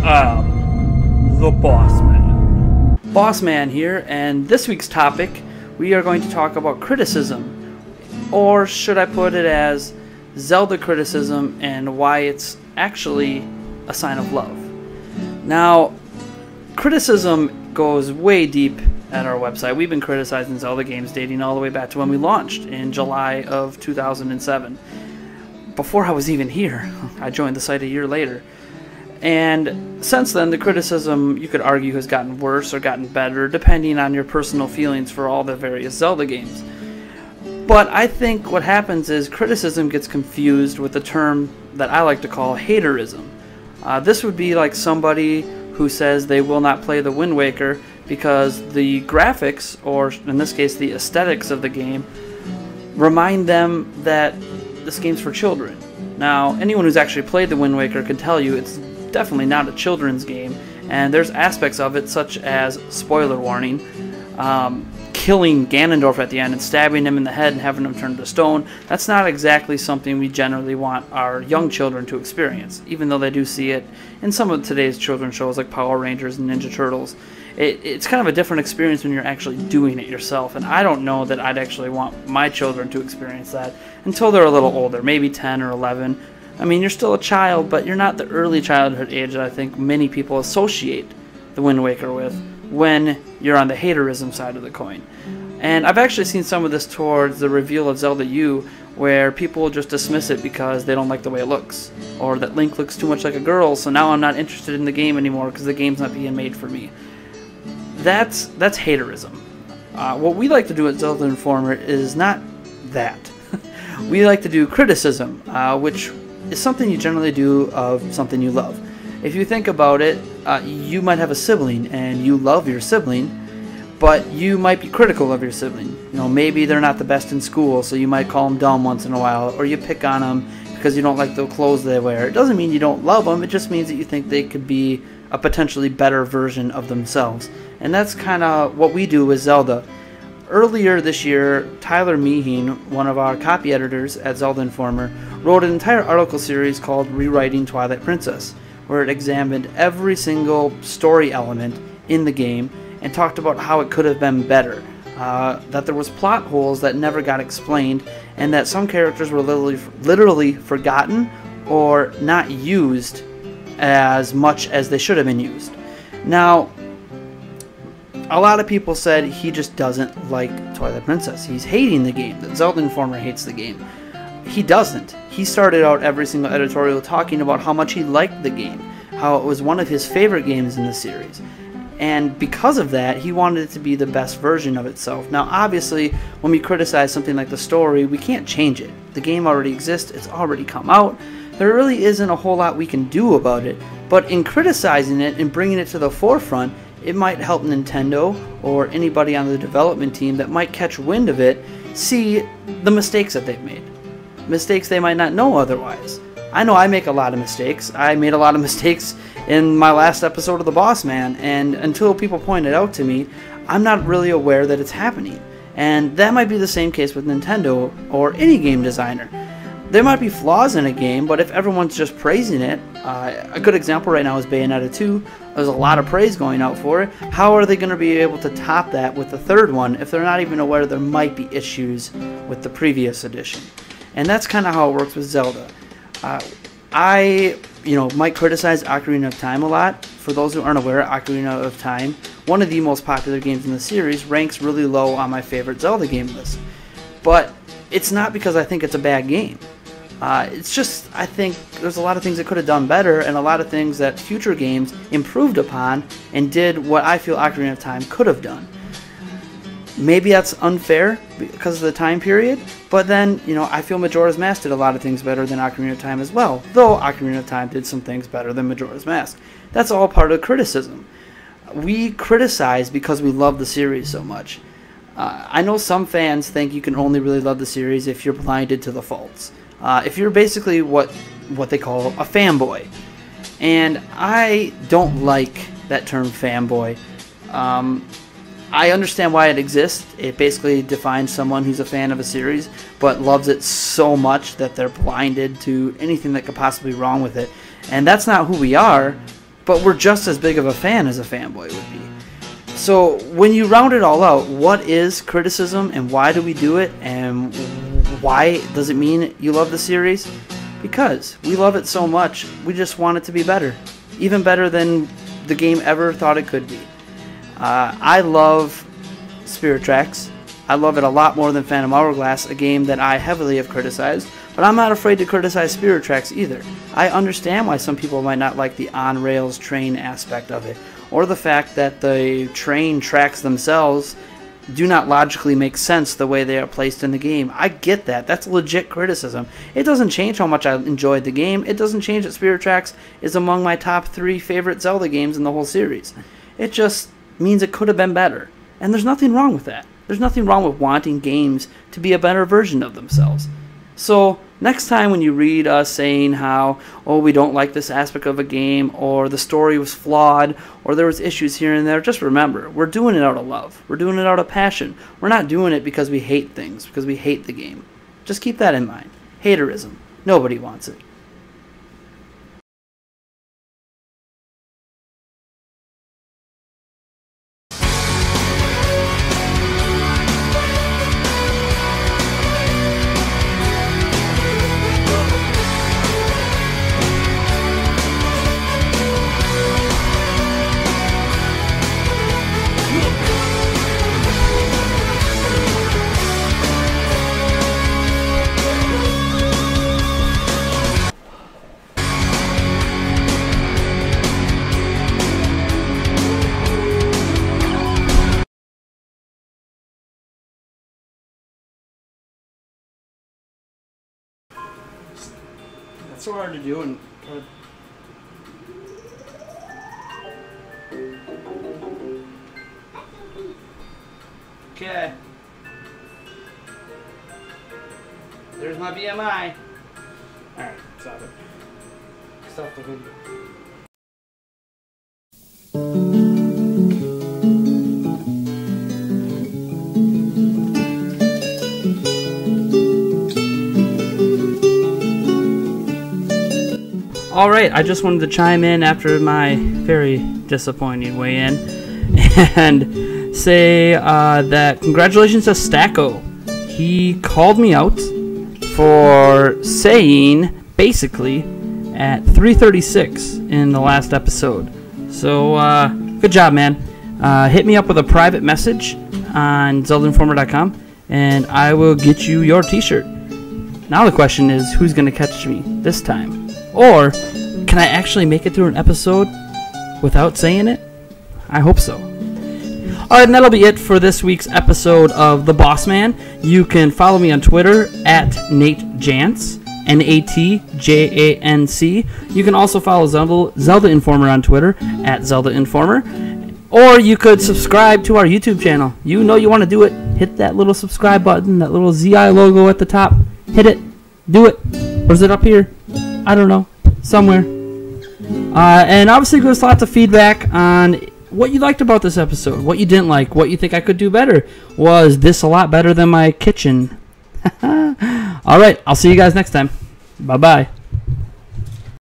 The Boss Man. Boss Man here, and this week's topic, we are going to talk about criticism, or should I put it as Zelda criticism and why it's actually a sign of love. Now, criticism goes way deep at our website. We've been criticizing Zelda games dating all the way back to when we launched in July of 2007. Before I was even here, I joined the site a year later. And since then, the criticism, you could argue, has gotten worse or gotten better, depending on your personal feelings for all the various Zelda games. But I think what happens is criticism gets confused with the term that I like to call haterism. This would be like somebody who says they will not play the Wind Waker because the graphics, or in this case the aesthetics of the game, remind them that this game's for children. Now, anyone who's actually played the Wind Waker can tell you it's definitely not a children's game, and there's aspects of it such as, spoiler warning, killing Ganondorf at the end and stabbing him in the head and having him turn to stone. That's not exactly something we generally want our young children to experience, even though they do see it in some of today's children's shows like Power Rangers and Ninja Turtles. It's kind of a different experience when you're actually doing it yourself, and I don't know that I'd actually want my children to experience that until they're a little older, maybe 10 or 11. I mean, you're still a child, but you're not the early childhood age that I think many people associate the Wind Waker with when you're on the haterism side of the coin. And I've actually seen some of this towards the reveal of Zelda U, where people will just dismiss it because they don't like the way it looks, or that Link looks too much like a girl, so now I'm not interested in the game anymore because the game's not being made for me. That's haterism. What we like to do at Zelda Informer is not that. We like to do criticism, which is something you generally do of something you love. If you think about it, you might have a sibling and you love your sibling, but you might be critical of your sibling. You know, maybe they're not the best in school, so you might call them dumb once in a while, or you pick on them because you don't like the clothes they wear. It doesn't mean you don't love them, it just means that you think they could be a potentially better version of themselves. And that's kind of what we do with Zelda. Earlier this year, Tyler Meehan, one of our copy editors at Zelda Informer, wrote an entire article series called Rewriting Twilight Princess, where it examined every single story element in the game and talked about how it could have been better, that there was plot holes that never got explained, and that some characters were literally forgotten or not used as much as they should have been used. Now, a lot of people said he just doesn't like Twilight Princess. He's hating the game, that Zelda Informer hates the game. He doesn't. He started out every single editorial talking about how much he liked the game, how it was one of his favorite games in the series. And because of that, he wanted it to be the best version of itself. Now, obviously, when we criticize something like the story, we can't change it. The game already exists. It's already come out. There really isn't a whole lot we can do about it. But in criticizing it and bringing it to the forefront, it might help Nintendo or anybody on the development team that might catch wind of it see the mistakes that they've made. Mistakes they might not know otherwise. I know I make a lot of mistakes. I made a lot of mistakes in my last episode of The Boss Man, and until people point it out to me, I'm not really aware that it's happening. And that might be the same case with Nintendo or any game designer. There might be flaws in a game, but if everyone's just praising it, a good example right now is Bayonetta 2. There's a lot of praise going out for it. How are they going to be able to top that with the third one if they're not even aware there might be issues with the previous edition? And that's kind of how it works with Zelda. I might criticize Ocarina of Time a lot. For those who aren't aware, Ocarina of Time, one of the most popular games in the series, ranks really low on my favorite Zelda game list. But it's not because I think it's a bad game. It's just, I think there's a lot of things it could have done better, and a lot of things that future games improved upon and did what I feel Ocarina of Time could have done. Maybe that's unfair because of the time period, but then, I feel Majora's Mask did a lot of things better than Ocarina of Time as well, though Ocarina of Time did some things better than Majora's Mask. That's all part of criticism. We criticize because we love the series so much. I know some fans think you can only really love the series if you're blinded to the faults. If you're basically what they call a fanboy. And I don't like that term fanboy. I understand why it exists. It basically defines someone who's a fan of a series but loves it so much that they're blinded to anything that could possibly be wrong with it. And that's not who we are. but we're just as big of a fan as a fanboy would be. So when you round it all out, what is criticism and why do we do it, and why does it mean you love the series? Because we love it so much, we just want it to be better. Even better than the game ever thought it could be. I love Spirit Tracks. I love it a lot more than Phantom Hourglass, a game that I heavily have criticized, but I'm not afraid to criticize Spirit Tracks either. I understand why some people might not like the on-rails train aspect of it, or the fact that the train tracks themselves do not logically make sense the way they are placed in the game. I get that. That's legit criticism. It doesn't change how much I enjoyed the game. It doesn't change that Spirit Tracks is among my top 3 favorite Zelda games in the whole series. It just means it could have been better. And there's nothing wrong with that. There's nothing wrong with wanting games to be a better version of themselves. So next time when you read us saying how, oh, we don't like this aspect of a game, or the story was flawed, or there was issues here and there, just remember, we're doing it out of love. We're doing it out of passion. We're not doing it because we hate things, because we hate the game. Just keep that in mind. Haterism. Nobody wants it. That's so hard to do. And okay, there's my BMI. All right, stop it. Stop the video. Alright, I just wanted to chime in after my very disappointing weigh-in and say that congratulations to Stacko. He called me out for saying, basically, at 3:36 in the last episode. So, good job, man. Hit me up with a private message on ZeldaInformer.com and I will get you your t-shirt. Now the question is, who's going to catch me this time? Or can I actually make it through an episode without saying it? I hope so. Alright, and that'll be it for this week's episode of The Boss Man. You can follow me on Twitter at NateJance, NATJANC. You can also follow Zelda Informer on Twitter at Zelda Informer. Or you could subscribe to our YouTube channel. You know you want to do it. Hit that little subscribe button, that little ZI logo at the top. Hit it. Do it. Or is it up here? I don't know. Somewhere. And obviously give us lots of feedback on what you liked about this episode, what you didn't like, what you think I could do better. Was this a lot better than my kitchen? Alright, I'll see you guys next time. Bye-bye.